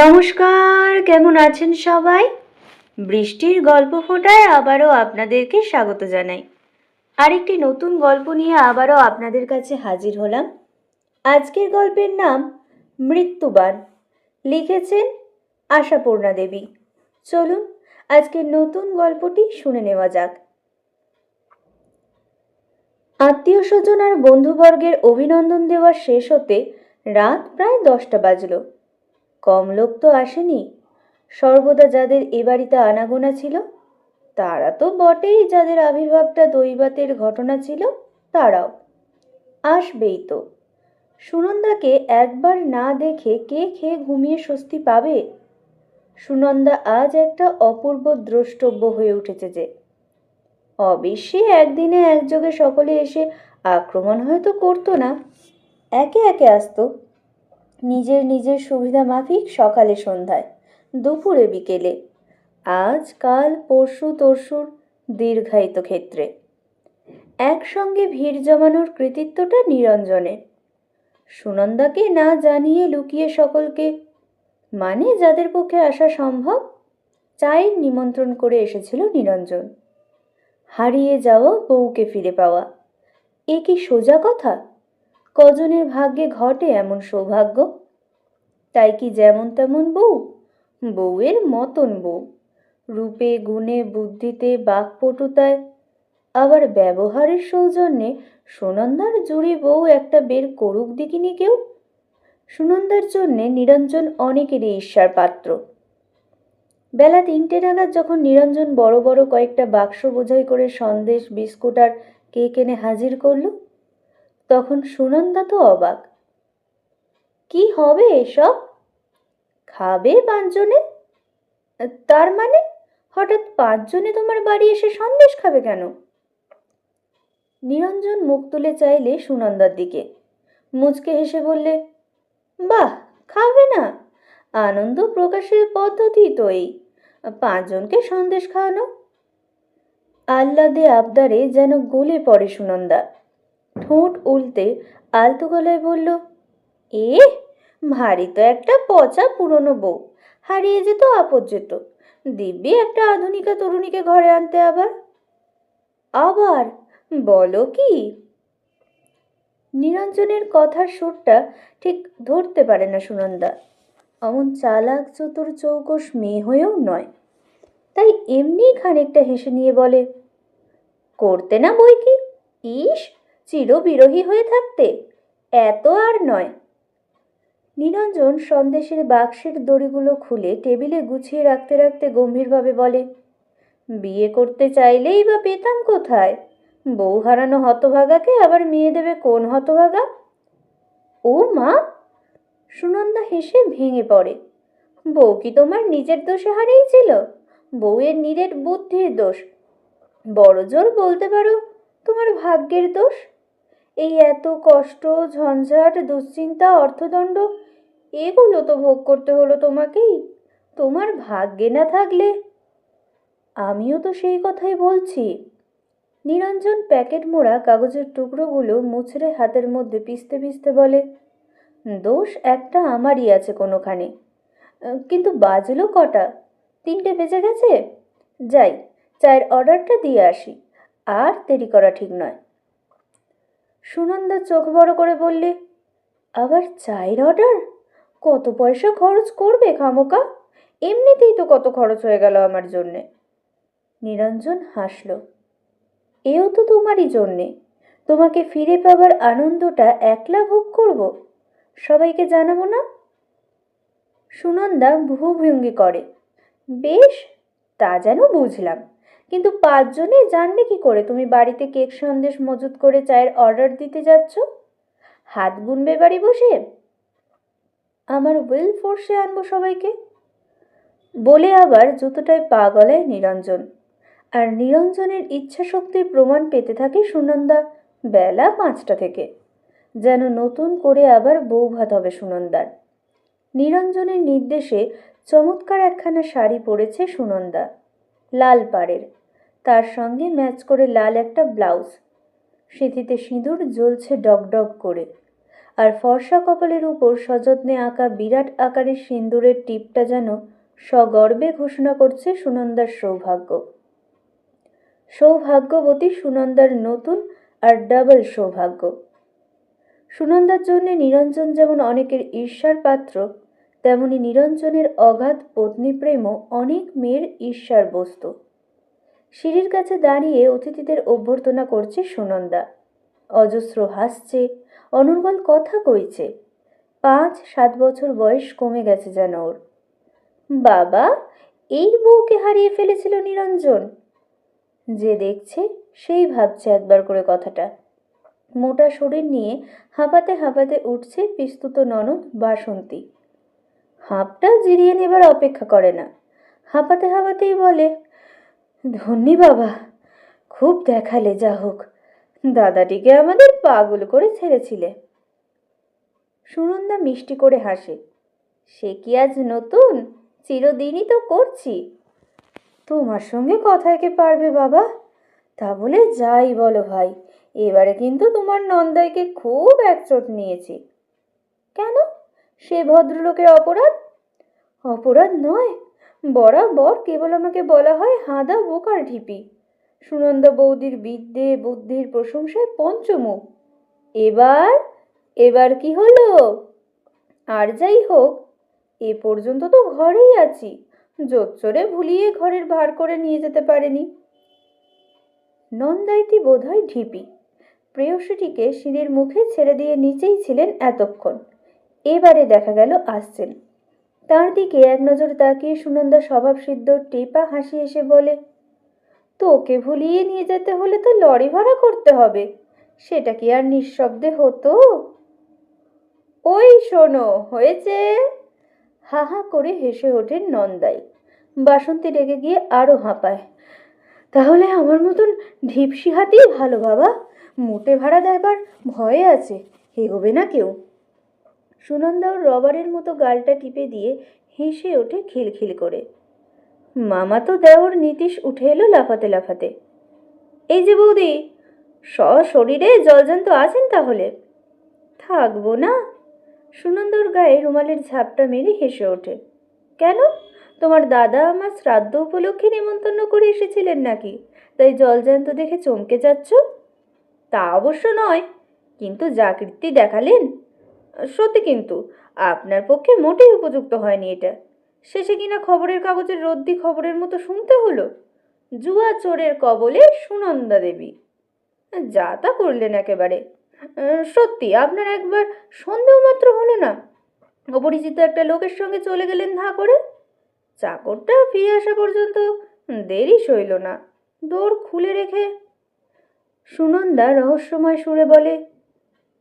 নমস্কার, কেমন আছেন সবাই? বৃষ্টির গল্প ফোঁটায় আবারও আপনাদেরকে স্বাগত জানাই। আরেকটি নতুন গল্প নিয়ে আবারও আপনাদের কাছে হাজির হলাম। আজকের গল্পের নাম মৃত্যুবান। লিখেছেন আশাপূর্ণা দেবী। চলুন আজকের নতুন গল্পটি শুনে নেওয়া যাক। আত্মীয় স্বজন আর বন্ধুবর্গের অভিনন্দন দেওয়া শেষ হতে রাত প্রায় 10টা বাজল। কম লোক তো আসেনি। সর্বদা যাদের এ বাড়িতে আনাগোনা ছিল তারা তো বটেই, যাদের আবির্ভাবটা দৈবাতের ঘটনা ছিল তারাও আসবেই তো। সুনন্দাকে একবার না দেখে কে খেয়ে ঘুমিয়ে স্বস্তি পাবে? সুনন্দা আজ একটা অপূর্ব দ্রষ্টব্য হয়ে উঠেছে যে। অবশ্যই একদিনে একযোগে সকলে এসে আক্রমণ হয়তো করতো না, একে একে আসতো নিজের নিজের সুবিধা মাফিক, সকালে সন্ধ্যায়, দুপুরে বিকেলে, আজ কাল পরশু তরশুর দীর্ঘায়িত ক্ষেত্রে। একসঙ্গে ভিড় জমানোর কৃতিত্বটা নিরঞ্জনের। সুনন্দাকে না জানিয়ে লুকিয়ে সকলকে, মানে যাদের পক্ষে আসা সম্ভব, চায়ের নিমন্ত্রণ করে এসেছিল নিরঞ্জন। হারিয়ে যাওয়া বউকে ফিরে পাওয়া, এ কি সোজা কথা? কজনের ভাগ্যে ঘটে এমন সৌভাগ্য? তাই কি যেমন তেমন বউ? বউয়ের মতন বউ, রূপে গুণে বুদ্ধিতে বাকপটুতায়, আবার ব্যবহারের সৌজন্যে সুনন্দার জুড়ি বউ একটা বের করুক দেখিনি কেউ। সুনন্দার জন্যে নিরঞ্জন অনেকেরই ঈর্ষার পাত্র। বেলা 3টে নাগাদ যখন নিরঞ্জন বড় বড় কয়েকটা বাক্স বোঝাই করে সন্দেশ, বিস্কুট আর কেক এনে হাজির করল, তখন সুনন্দা তো অবাক। কি হবে এসব? খাবে 5 জনে? তার মানে হঠাৎ 5 জনে তোমার বাড়ি এসে সন্দেশ খাবে কেন? নিরঞ্জন মুখ তুলে চাইলে সুনন্দার দিকে, মুচকে হেসে বললে, বাহ, খাবে না? আনন্দ প্রকাশের পদ্ধতি তো এই, 5 জনকে সন্দেশ খাওয়ানো। আহ্লাদে আবদারে যেন গলে পড়ে সুনন্দা। ঠোঁট উল্টে আলতো গলায় বলল, এ ভারী তো একটা পচা পুরনো বউ, হারিয়ে যেত আপদ যেত, দিব্যি একটা আধুনিকা তরুণীকে ঘরে আনতে। আবার আবার বলো কি? নিরঞ্জনের কথার সুরটা ঠিক ধরতে পারে না সুনন্দা। অমন চালাক চতুর চৌকস মেয়ে হয়েও নয়, তাই এমনি খানিকটা হেসে নিয়ে বলে, করতে না বই কি? ইস, চিরবিরহী হয়ে থাকতে, এত আর নয়। নিরঞ্জন সন্দেশের বাক্সের দড়িগুলো খুলে টেবিলে গুছিয়ে রাখতে রাখতে গম্ভীরভাবে বলে, বিয়ে করতে চাইলেই বা পেতাম কোথায়? বউ হারানো হতভাগাকে আবার মেয়ে দেবে কোন হতভাগা? ও মা! সুনন্দা হেসে ভেঙে পড়ে। বউ কি তোমার নিজের দোষে হারিয়েছিল? বউয়ের নিরেট বুদ্ধির দোষ, বড় জোর বলতে পারো তোমার ভাগ্যের দোষ। এই এত কষ্ট, ঝঞ্ঝাট, দুশ্চিন্তা, অর্থদণ্ড, এগুলো তো ভোগ করতে হলো তোমাকেই। তোমার ভাগ্যে না থাকলে। আমিও তো সেই কথাই বলছি। নিরঞ্জন প্যাকেট মোড়া কাগজের টুকরোগুলো মুচড়ে হাতের মধ্যে পিষতে পিষতে বলে, দোষ একটা আমারই আছে কোনোখানে। কিন্তু বাজলো কটা? 3টে বেজে গেছে। যাই, চায়ের অর্ডারটা দিয়ে আসি, আর দেরি করা ঠিক নয়। সুনন্দা চোখ বড় করে বললে, আবার চায়ের অর্ডার? কত পয়সা খরচ করবে খামোকা? এমনিতেই তো কত খরচ হয়ে গেল আমার জন্যে। নিরঞ্জন হাসল, এও তো তোমারই জন্যে। তোমাকে ফিরে পাবার আনন্দটা একলা ভোগ করব, সবাইকে জানাবো না? সুনন্দা ভ্রুভঙ্গি করে, বেশ, তা যেন বুঝলাম, কিন্তু 5 জনে জানবে কি করে তুমি বাড়িতে কেক সন্দেশ মজুত করে চায়ের অর্ডার দিতে যাচ্ছ? হাত গুনবে বাড়ি বসে? আমার উইল ফোর্সে আনবো সবাইকে। বলে আবার জুতোটায় পা গলায় নিরঞ্জন। আর নিরঞ্জনের ইচ্ছা শক্তির প্রমাণ পেতে থাকে সুনন্দা বেলা 5টা থেকে। যেন নতুন করে আবার বউ ভাত হবে সুনন্দার। নিরঞ্জনের নির্দেশে চমৎকার একখানা শাড়ি পরেছে সুনন্দা, লাল পাড়ের, তার সঙ্গে ম্যাচ করে লাল একটা ব্লাউজ, সিঁথিতে সিঁদুর জ্বলছে ডগডগ করে, আর ফর্সা কপালের উপর সযত্নে আঁকা বিরাট আকারের সিন্দুরের টিপটা যেন সগর্বে ঘোষণা করছে সুনন্দার সৌভাগ্য। সৌভাগ্যবতী সুনন্দার নতুন আর ডাবল সৌভাগ্য। সুনন্দার জন্য নিরঞ্জন যেমন অনেকের ঈর্ষার পাত্র, তেমনি নিরঞ্জনের অগাধ পত্নীপ্রেমও অনেক মেয়ের ঈর্ষার বস্তু। সিঁড়ির কাছে দাঁড়িয়ে অতিথিদের অভ্যর্থনা করছে সুনন্দা। অজস্র হাসছে, অনর্গল কথা কইছে। 5-7 বছর বয়স কমে গেছে যেন ওর। বাবা, এই বউকে হারিয়ে ফেলেছিল নিরঞ্জন। যে দেখছে সেই ভাবছে একবার করে কথাটা। মোটা শরীর নিয়ে হাঁপাতে হাঁপাতে উঠছে পিস্তুত ননদ বাসন্তী। হাঁপটা জিরিয়ে নেবার অপেক্ষা করে না, হাঁপাতে হাঁপাতেই বলে, ধন্যি বাবা, খুব দেখালে, যা হোক, দাদাটিকে আমাদের পাগল করে ছেড়েছিলে। সুনন্দা মিষ্টি করে হাসে। সে কি আজ নতুন? চিরদিনই তো করছি। তোমার সঙ্গে কথায় কে পারবে বাবা? তা বলে যাই বলো ভাই, এবারে কিন্তু তোমার নন্দাইকে খুব একচোট নিয়েছি। কেন? সে ভদ্রলোকের অপরাধ? অপরাধ নয়, বরাবর কেবল আমাকে বলা হয় হাঁদা বোকার ঢিপি। সুনন্দা বৌদির বিদ্যে বুদ্ধির প্রশংসায় পঞ্চমুখ। এবার এবার কি হলো? আর যাই হোক, এ পর্যন্ত তো ঘরেই আছি, জোচ্চরে ভুলিয়ে ঘরের ভার করে নিয়ে যেতে পারেনি। নন্দাইটি বোধহয় ঢিপি। প্রেয়সীটিকে সিঁড়ির মুখে ছেড়ে দিয়ে নিচেই ছিলেন এতক্ষণ, এবারে দেখা গেল আসছেন। তার দিকে এক নজর তাকিয়ে সুনন্দা স্বভাবসিদ্ধ টেপা হাসি এসে বলে, তোকে ভুলিয়ে নিয়ে যেতে হলে তো লরি ভাড়া করতে হবে, সেটা কি আর নিঃশব্দে হতো? ওই শোনো, হয়েছে। হা হা করে হেসে ওঠেন নন্দাই। বাসন্তী রেগে গিয়ে আরো হাঁপায়। তাহলে আমার মতন ঢিপসি হাতেই ভালো বাবা, মোটে ভাড়া দেবার ভয়ে আছে, এগোবে না কেউ। সুনন্দাও রবারের মতো গালটা টিপে দিয়ে হেসে ওঠে খিলখিল করে। মামা তো দেওর নীতিশ উঠে এলো লাফাতে লাফাতে। এই যে বৌদি, সশরীরে জলজান্ত আছেন তাহলে? থাকবো না। সুনন্দার গায়ে রুমালের ঝাপটা মেরে হেসে ওঠে। কেন, তোমার দাদা আমার শ্রাদ্ধ উপলক্ষে নেমন্তন্ন করে এসেছিলেন নাকি, তাই জলজান্ত দেখে চমকে যাচ্ছ? তা অবশ্য নয়, কিন্তু যা কীর্তি দেখালেন, সত্যি কিন্তু আপনার পক্ষে মোটেই উপযুক্ত হয়নি এটা। শেষে কিনা খবরের কাগজের রদ্দি খবরের মতো শুনতে হলো, জুয়া চোরের কবলে সুনন্দা দেবী। যা তা করলেন একেবারে। সত্যি আপনার একবার সন্দেহ মাত্র হলো না? অপরিচিত একটা লোকের সঙ্গে চলে গেলেন ধা করে। চাকরটা ফিরে আসা পর্যন্ত দেরি সইল না, দৌড় খুলে রেখে। সুনন্দা রহস্যময় সুরে বলে,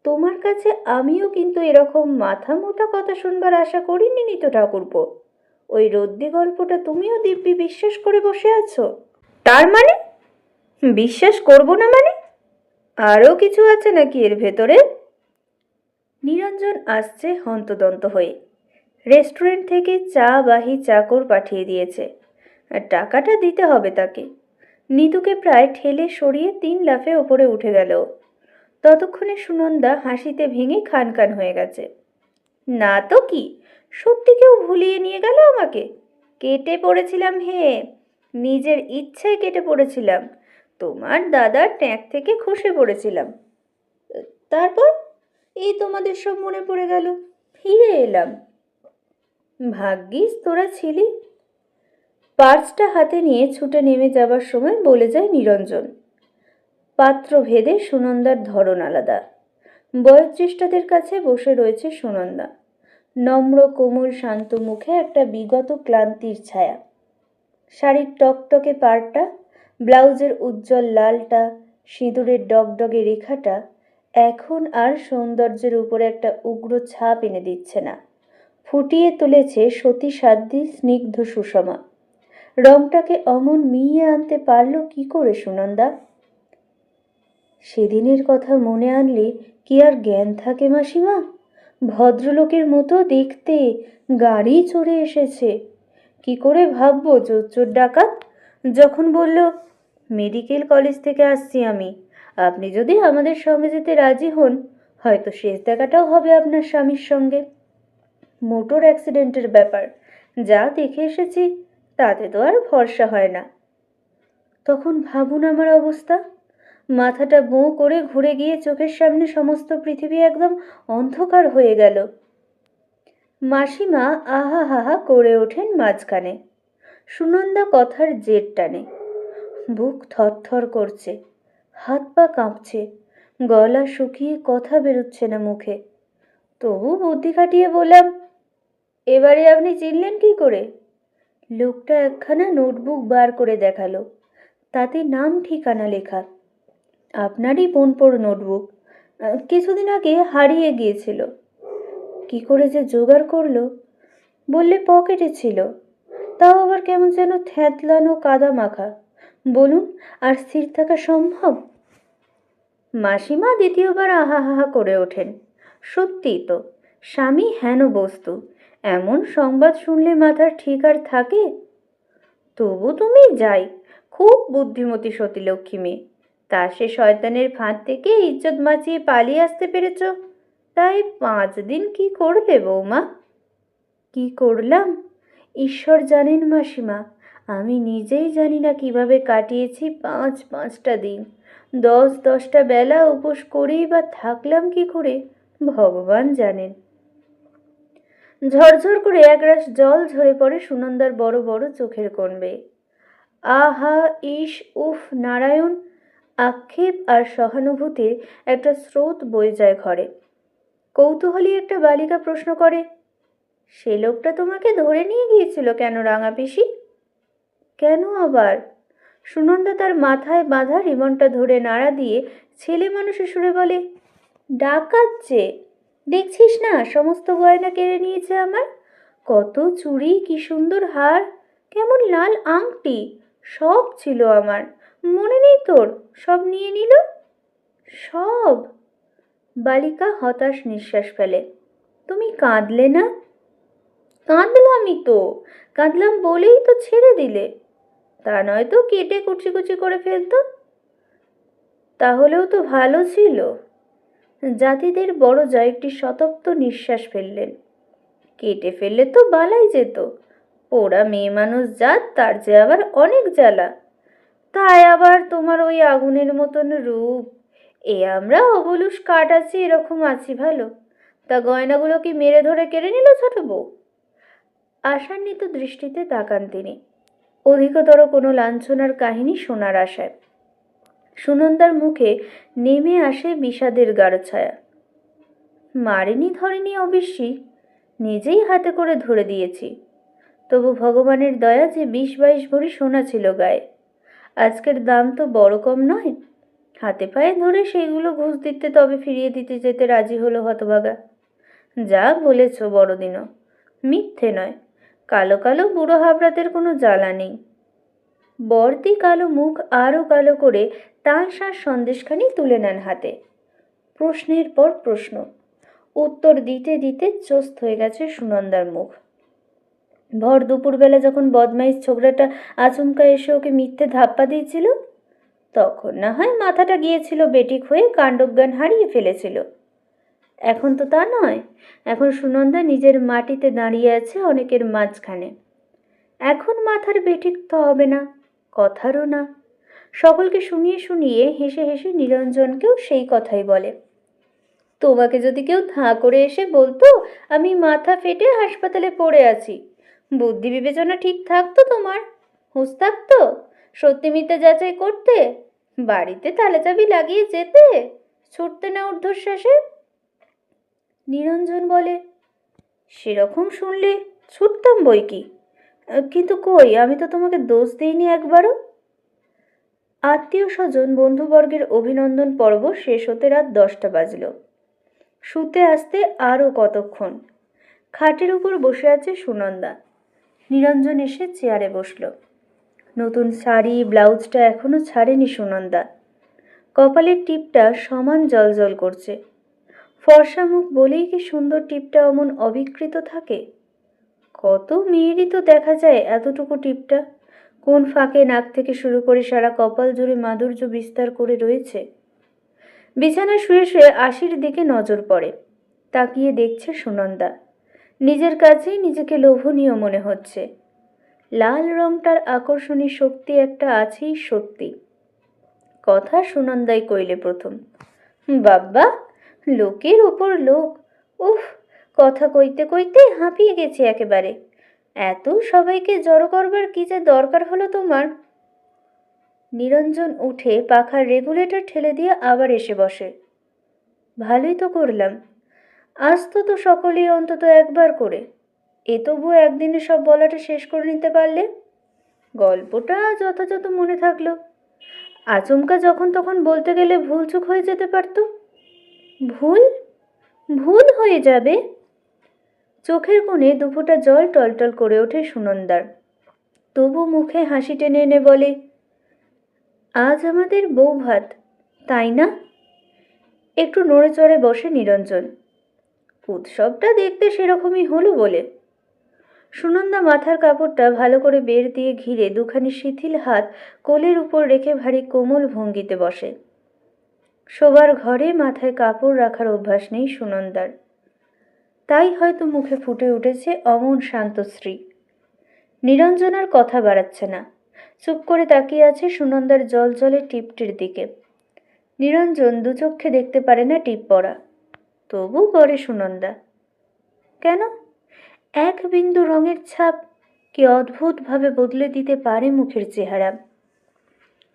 তোমার কাছে আমিও কিন্তু এরকম মাথা মোটা কথা শুনবার আশা করিনি নিত ঠাকুরপো। ওই রদ্দি গল্পটা তুমিও দিব্যি বিশ্বাস করে বসে আছো। তার মানে? বিশ্বাস করব না মানে? আরও কিছু আছে নাকি এর ভেতরে? নিরঞ্জন আসছে হন্তদন্ত হয়ে। রেস্টুরেন্ট থেকে চা বাহি চাকর পাঠিয়ে দিয়েছে, আর টাকাটা দিতে হবে তাকে। নিতুকে প্রায় ঠেলে সরিয়ে 3 লাফে ওপরে উঠে গেল। ততক্ষণে সুনন্দা হাসিতে ভেঙে খান খান হয়ে গেছে। না তো কি, সত্যি কেউ ভুলিয়ে নিয়ে গেল আমাকে? কেটে পড়েছিলাম হে, নিজের ইচ্ছায় কেটে পড়েছিলাম। তোমার দাদার ট্যাঁক থেকে খসে পড়েছিলাম। তারপর এই তোমাদের সব মনে পড়ে গেল, ফিরে এলাম। ভাগ্যিস তোরা ছিলি। পার্সটা হাতে নিয়ে ছুটে নেমে যাবার সময় বলে যায় নিরঞ্জন। পাত্র ভেদে সুনন্দার ধরন আলাদা। বয়োজ্যেষ্ঠাদের কাছে বসে রয়েছে সুনন্দা, নম্র কোমল শান্ত মুখে একটা বিগত ক্লান্তির ছায়া। শাড়ির টকটকে পাড়টা, ব্লাউজের উজ্জ্বল লালটা, সিঁদুরের ডগডগে রেখাটা এখন আর সৌন্দর্যের উপরে একটা উগ্র ছাপ এনে দিচ্ছে না, ফুটিয়ে তুলেছে সতী সাধ্যী স্নিগ্ধ সুষমা। রংটাকে অমন মিইয়ে আনতে পারল কি করে সুনন্দা? সেদিনের কথা মনে আনলে কি আর জ্ঞান থাকে মাসিমা? ভদ্রলোকের মতো দেখতে, গাড়ি চড়ে এসেছে। কি করে ভাববো চোর ডাকাত? যখন বলল, মেডিকেল কলেজ থেকে আসছি আমি, আপনি যদি আমাদের সঙ্গে যেতে রাজি হন, হয়তো শেষ দেখাটাও হবে আপনার স্বামীর সঙ্গে। মোটর অ্যাক্সিডেন্টের ব্যাপার, যা দেখে এসেছি তাতে তো আর ভরসা হয় না। তখন ভাবুন আমার অবস্থা, মাথাটা বোঁ করে ঘুরে গিয়ে চোখের সামনে সমস্ত পৃথিবী একদম অন্ধকার হয়ে গেল। মাসিমা আহা হাহা করে ওঠেন মাঝখানে। সুনন্দা কথার জের টানে। বুক থরথর করছে, হাত পা কাঁপছে, গলা শুকিয়ে কথা বেরোচ্ছে না মুখে। তবু বুদ্ধি খাটিয়ে বললাম, এবারে আপনি চিনলেন কি করে? লোকটা একখানা নোটবুক বার করে দেখালো, তাতে নাম ঠিকানা লেখা। আপনারই বোনপোর নোটবুক, কিছুদিন আগে হারিয়ে গিয়েছিল। কি করে যে জোগাড় করলো? বললে পকেটে ছিল, তাও আবার কেমন যেন থ্যাতলানো কাদা মাখা। বলুন, আর স্থির থাকা সম্ভব? মাসিমা দ্বিতীয়বার আহা হাহা করে ওঠেন। সত্যিই তো, স্বামী হেন বস্তু, এমন সংবাদ শুনলে মাথার ঠিক আর থাকে? তবু তুমি যাই, খুব বুদ্ধিমতী সতীলক্ষ্মী মেয়ে। তা সে শয়তানের ফাঁদ থেকে ইজ্জত বাঁচিয়ে পালিয়ে আসতে পেরেছ। তাই 5 দিন কি করলে বৌমা? কি করলাম ঈশ্বর জানেন মাসিমা, আমি নিজেই জানি না কিভাবে কাটিয়েছি 5-5টা দিন। 10-10টা বেলা উপোস করেই বা থাকলাম কি করে, ভগবান জানেন। ঝরঝর করে একরাশ জল ঝরে পড়ে সুনন্দার বড় বড় চোখের কোণ বেয়ে। আহা, ইস, উফ, নারায়ণ! আক্ষেপ আর সহানুভূতির একটা স্রোত বয়ে যায় ঘরে। কৌতূহলী একটা বালিকা প্রশ্ন করে, সে লোকটা তোমাকে ধরে নিয়ে গিয়েছিল কেন রাঙা পিসি? কেন আবার? সুনন্দা তার মাথায় বাঁধা রিবনটা ধরে নাড়া দিয়ে ছেলে মানুষের সুরে বলে, ডাকাচ্ছে। দেখছিস না, সমস্ত গয়না কেড়ে নিয়েছে আমার। কত চুড়ি, কি সুন্দর হার, কেমন লাল আংটি, সব ছিল আমার। মনে নেই তোর? সব নিয়ে নিল। সব? বালিকা হতাশ নিঃশ্বাস ফেলে। তুমি কাঁদলে না? কাঁদলামই তো, কাঁদলাম বলেই তো ছেড়ে দিলে। তা নয় তো কেটে কুচি কুচি করে ফেলতো। তাহলেও তো ভালো ছিল। জাতিদের বড় যা একটি শতপ্ত নিঃশ্বাস ফেললেন। কেটে ফেললে তো বালাই যেত। ওরা মেয়ে মানুষ জাত, তার যে আবার অনেক জ্বালা। তাই আবার তোমার ওই আগুনের মতন রূপ। আমরা অবলুস কাঠ আছি, এরকম আছি ভালো। তা গয়নাগুলো কি মেরে ধরে কেড়ে নিল ছোট বউ? আশান্বিত দৃষ্টিতে তাকান তিনি, অধিকতর কোনো লাঞ্ছনার কাহিনী শোনার আশায়। সুনন্দার মুখে নেমে আসে বিষাদের গাঢ় ছায়া। মারেনি ধরেনি অবশ্যই, নিজেই হাতে করে ধরে দিয়েছি। তবু ভগবানের দয়া যে 20-22 ভরি সোনা ছিল গায়ে। আজকের দাম তো বড় কম নয়। হাতে পায়ে ধরে সেইগুলো ঘুষ দিতে, তবে ফিরিয়ে দিতে যেতে রাজি হলো হতভাগা। যা বলেছ বড়দিনও, মিথ্যে নয়। কালো কালো বুড়ো হাবড়াদের কোনো জ্বালা নেই। বর্দি কালো মুখ আরও কালো করে তালশাঁস সন্দেশখানি তুলে নেন হাতে। প্রশ্নের পর প্রশ্ন, উত্তর দিতে দিতে চোস্ত হয়ে গেছে সুনন্দার মুখ। ভর দুপুরবেলা যখন বদমাইশ ছোকরাটা আচমকা এসে ওকে মিথ্যে ধাপ্পা দিয়েছিল, তখন না হয় মাথাটা গিয়েছিল বেঠিক হয়ে, কাণ্ডজ্ঞান হারিয়ে ফেলেছিল। এখন তো তা নয়। এখন সুনন্দা নিজের মাটিতে দাঁড়িয়ে আছে অনেকের মাঝখানে। এখন মাথার বেঠিক তো হবে না, কথারও না। সকলকে শুনিয়ে শুনিয়ে হেসে হেসে নিরঞ্জনকেও সেই কথাই বলে। তোমাকে যদি কেউ ধাঁ করে এসে বলতো আমি মাথা ফেটে হাসপাতালে পড়ে আছি, বুদ্ধি বিবেচনা ঠিক থাকতো তোমার? হুঁশ থাকতো? সত্যি মিথ্যে যাচাই করতে? বাড়িতে তালা চাবি লাগিয়ে যেতে? ছুটতে না ঊর্ধ্বশ্বাসে? নিরঞ্জন বলে, সেরকম শুনলে ছুটতাম বই কি, কিন্তু কই, আমি তো তোমাকে দোষ দিইনি একবারও। আত্মীয় স্বজন বন্ধুবর্গের অভিনন্দন পর্ব শেষ হতে রাত 10টা বাজল। শুতে আসতে আরও কতক্ষণ। খাটের উপর বসে আছে সুনন্দা। নিরঞ্জন এসে চেয়ারে বসল। নতুন শাড়ি ব্লাউজটা এখনো ছাড়েনি সুনন্দা। কপালের টিপটা সমান জলজল করছে। ফর্সা মুখ বলেই কি সুন্দর টিপটা অমন অবিকৃত থাকে? কত মেয়েরই তো দেখা যায় এতটুকু টিপটা, কোন ফাঁকে নাক থেকে শুরু করে সারা কপাল জুড়ে মাধুর্য বিস্তার করে রয়েছে। বিছানায় শুয়ে শুয়ে আশির দিকে নজর পড়ে। তাকিয়ে দেখছে সুনন্দা। নিজের কাছেই নিজেকে লোভনীয় মনে হচ্ছে। লাল রংটার আকর্ষণী শক্তি একটা আছেই সত্যি। কথা সুনন্দাই কইলে প্রথম। বাব্বা, লোকের ওপর লোক। উফ, কথা কইতে কইতে হাঁপিয়ে গেছি একেবারে। এত সবাইকে জড়ো করবার কি যে দরকার হলো তোমার? নিরঞ্জন উঠে পাখার রেগুলেটর ঠেলে দিয়ে আবার এসে বসে। ভালোই তো করলাম। আসতো তো সকলেই অন্তত একবার করে। এ তবু একদিনে সব বলাটা শেষ করে নিতে পারলে। গল্পটা যথাযথ মনে থাকলো। আচমকা যখন তখন বলতে গেলে ভুলচুক হয়ে যেতে পারত। ভুল? ভুল হয়ে যাবে? চোখের কোণে দুফোঁটা জল টলটল করে ওঠে সুনন্দার। তবু মুখে হাসি টেনে এনে বলে, আজ আমাদের বউ ভাত, তাই না? একটু নড়ে চড়ে বসে নিরঞ্জন। উৎসবটা দেখতে সেরকমই হলো বলে। সুনন্দা মাথার কাপড়টা ভালো করে বের দিয়ে ঘিরে দুখানি শিথিল হাত কোলের উপর রেখে ভারী কোমল ভঙ্গিতে বসে। শোবার ঘরে মাথায় কাপড় রাখার অভ্যাস নেই সুনন্দার। তাই হয়তো মুখে ফুটে উঠেছে অমন শান্তশ্রী। নিরঞ্জন আর কথা বাড়াচ্ছে না। চুপ করে তাকিয়ে আছে সুনন্দার জলজলে টিপটির দিকে। নিরঞ্জন দুচক্ষে দেখতে পারে না টিপ পড়া। তবু করে সুনন্দা। কেন? এক বিন্দু রঙের ছাপ কি অদ্ভুতভাবে বদলে দিতে পারে মুখের চেহারা।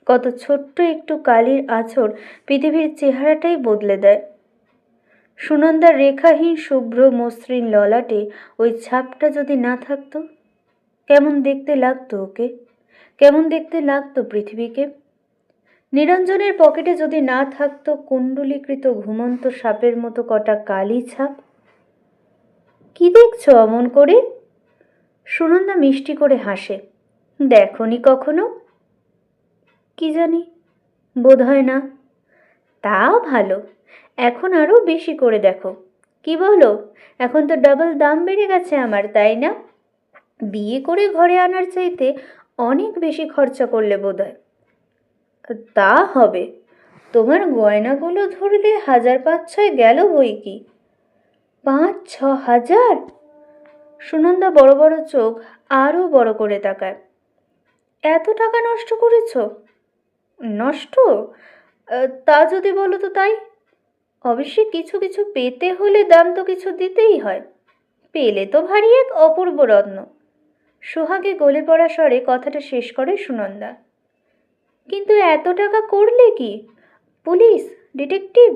কত ছোট্ট একটু কালির আঁচড় পৃথিবীর চেহারাটাই বদলে দেয়। সুনন্দার রেখাহীন শুভ্র মসৃণ ললাটে ওই ছাপটা যদি না থাকতো, কেমন দেখতে লাগতো ওকে, কেমন দেখতে লাগতো পৃথিবীকে। নিরঞ্জনের পকেটে যদি না থাকতো কুণ্ডলীকৃত ঘুমন্ত সাপের মতো কটা কালি ছাপ। কি দেখছো অমন করে? সুনন্দা মিষ্টি করে হাসে। দেখনি কখনো? কি জানি, বোধ হয় না। তা ভালো, এখন আরো বেশি করে দেখো। কি বলো? এখন তো ডাবল দাম বেড়ে গেছে আমার, তাই না? বিয়ে করে ঘরে আনার চাইতে অনেক বেশি খরচা করলে বোধ হয়। তা হবে, তোমার গয়নাগুলো ধরলে 1,000-5,6 গেল বই কি। 5-6 হাজার? সুনন্দা বড় বড় চোখ আরো বড় করে তাকায়। এত টাকা নষ্ট করেছ? নষ্ট? তা যদি বলো তো তাই। অবশ্যই কিছু কিছু পেতে হলে দাম তো কিছু দিতেই হয়। পেলে তো ভারী এক অপূর্ব রত্ন। সোহাগে গলে পড়া স্বরে কথাটা শেষ করে সুনন্দা। কিন্তু এত টাকা করলে কি? পুলিশ, ডিটেকটিভ,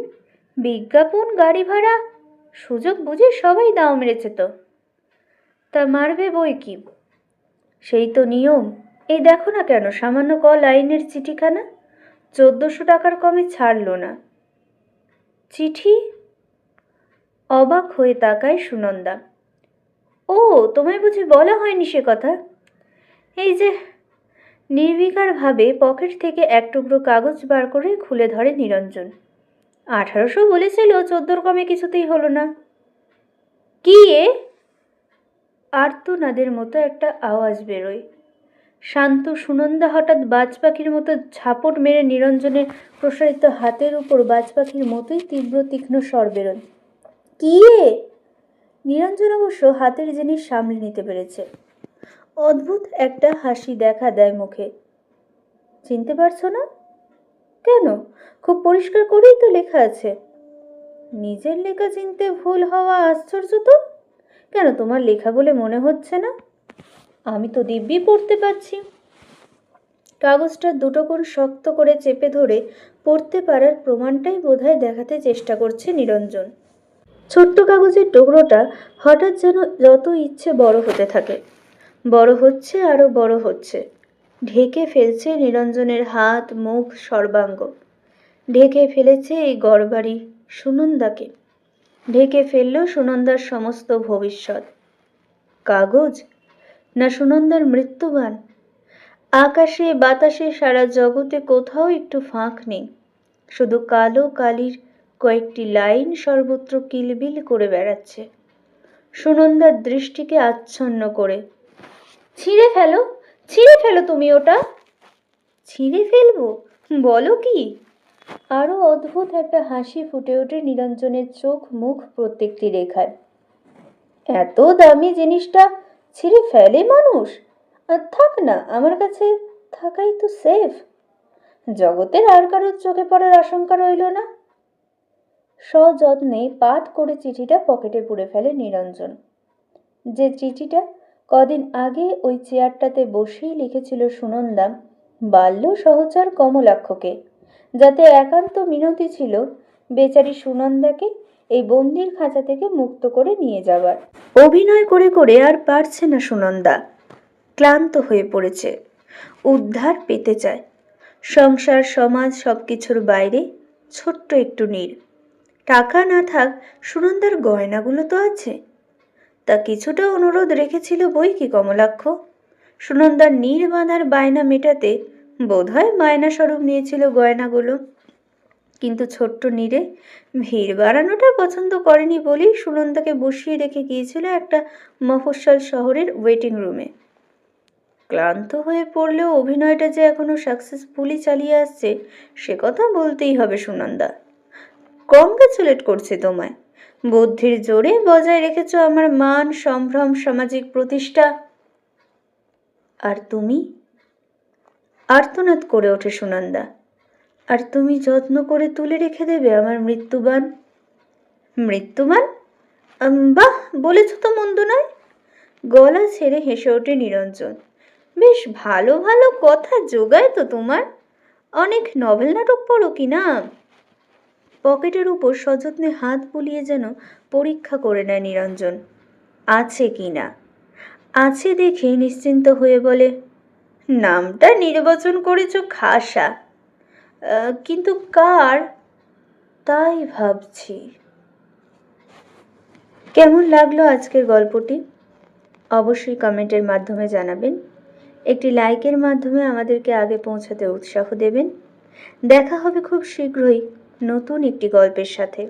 বিজ্ঞাপন, গাড়ি ভাড়া, সুযোগ বুঝে সবাই দাও মেরেছে তো। তা মারবে বই কি, সেই তো নিয়ম। এই দেখো না কেন, সামান্য লাইনের চিঠিখানা 1,400 টাকার কমে ছাড়লো না। চিঠি? অবাক হয়ে তাকায় সুনন্দা। ও, তোমায় বুঝি বলা হয়নি সে কথা? এই যে। নির্বিকারভাবে পকেট থেকে এক টুকরো কাগজ বার করে খুলে ধরে নিরঞ্জন। 1,800 বলেছিল, 14 কমে কিছুতেই হলো না। কি এ? আর্তনাদের মতো একটা আওয়াজ বেরোয়। শান্ত সুনন্দা হঠাৎ বাজ পাখির মতো ঝাপট মেরে নিরঞ্জনের প্রসারিত হাতের উপর বাজ পাখির মতোই তীব্র তীক্ষ্ণ স্বর বেরোন। কি এ? নিরঞ্জন অবশ্য হাতের জিনিস সামলে নিতে পেরেছে। অদ্ভুত একটা হাসি দেখা দেয় মুখে। চিনতে পারছো না? কেন? খুব পরিষ্কার করেই তো লেখা আছে। নিজের লেখা চিনতে ভুল হওয়া আশ্চর্য তো। কেন, তোমার লেখা বলে মনে হচ্ছে না? আমি তো দিব্যি পড়তে পারছি। কাগজটা দুটো কোণ শক্ত করে চেপে ধরে পড়তে পারার প্রমাণটাই বোধহয় দেখাতে চেষ্টা করছে নিরঞ্জন। ছোট্ট কাগজের টুকরোটা হঠাৎ যেন যত ইচ্ছে বড় হতে থাকে। বড় হচ্ছে, আরো বড় হচ্ছে। ঢেকে ফেলছে নিরঞ্জনের হাত, মুখ, সর্বাঙ্গ। ঢেকে ফেলেছে এই গড়বাড়ি সুনন্দাকে। ঢেকে ফেলল সুনন্দার সমস্ত ভবিষ্যৎ। কাগজ না সুনন্দার মৃত্যুবান? আকাশে বাতাসে সারা জগতে কোথাও একটু ফাঁক নেই। শুধু কালো কালির কয়েকটি লাইন সর্বত্র কিলবিল করে বেড়াচ্ছে, সুনন্দার দৃষ্টিকে আচ্ছন্ন করে। ছিঁড়ে ফেলো, ছিঁড়ে ফেলো তুমি ওটা। ছিঁড়ে ফেলবো? বলো কি? আরও অদ্ভুত একটা হাসি ফুটে ওঠে নিরঞ্জনের চোখ মুখ প্রত্যেকটি রেখায়। এত দামি জিনিসটা ছিঁড়ে ফেলে মানুষ? থাক না, আমার কাছে থাকাই তো সেফ। জগতের আর কারোর চোখে পড়ার আশঙ্কা রইল না। সযত্নে পাঠ করে চিঠিটা পকেটে পুরে ফেলে নিরঞ্জন। যে চিঠিটা কদিন আগে ওই চেয়ারটাতে বসেই লিখেছিল সুনন্দা বাল্য সহচর কমলাক্ষকে, যাতে একান্ত মিনতি ছিল বেচারি সুনন্দাকে এই বন্দির খাঁচা থেকে মুক্ত করে নিয়ে যাবার। অভিনয় করে করে আর পারছে না সুনন্দা, ক্লান্ত হয়ে পড়েছে, উদ্ধার পেতে চায়। সংসার সমাজ সবকিছুর বাইরে ছোট্ট একটু নীড়। টাকা না থাক, সুনন্দার গয়নাগুলো তো আছে। তা কিছুটা অনুরোধ রেখেছিল বই কি কমলাক্ষ। সুনন্দার নীড় বাঁধার বায়না মেটাতে বোধহয় বায়না স্বরূপ নিয়েছিল গয়নাগুলো। কিন্তু ছোট্ট নীড়ে ভিড় বাড়ানোটা পছন্দ করেনি বলেই সুনন্দাকে বসিয়ে রেখে গিয়েছিল একটা মফস্বল শহরের ওয়েটিং রুমে। ক্লান্ত হয়ে পড়লেও অভিনয়টা যে এখনো সাকসেসফুলি চালিয়ে আসছে সে কথা বলতেই হবে সুনন্দা। কংগ্রেচুলেট করছে তোমায়, বুদ্ধির জোরে বজায় রেখেছ আমার মান সম্ভ্রম সামাজিক প্রতিষ্ঠা। আর তুমি? আর্তনাদ করে ওঠে সুনন্দা। আর তুমি যত্ন করে তুলে রেখে দেবে আমার মৃত্যুবান। মৃত্যুবান? বাহ, বলেছ তো মন্দ নয়। গলা ছেড়ে হেসে ওঠে নিরঞ্জন। বেশ ভালো ভালো কথা জোগায় তো তোমার। অনেক নভেল নাটক পড়ো কি না? পকেটের উপর সযত্নে হাত বুলিয়ে যেন পরীক্ষা করে নেয় নিরঞ্জন আছে কি না। আছে দেখে নিশ্চিন্ত হয়ে বলে, নামটা নির্বাচন করেছ খাসা, কিন্তু কার তাই ভাবছি। কেমন লাগলো আজকের গল্পটি অবশ্যই কমেন্টের মাধ্যমে জানাবেন। একটি লাইকের মাধ্যমে আমাদেরকে আগে পৌঁছাতে উৎসাহ দেবেন। দেখা হবে খুব শীঘ্রই নতুন একটি গল্পের সাথে।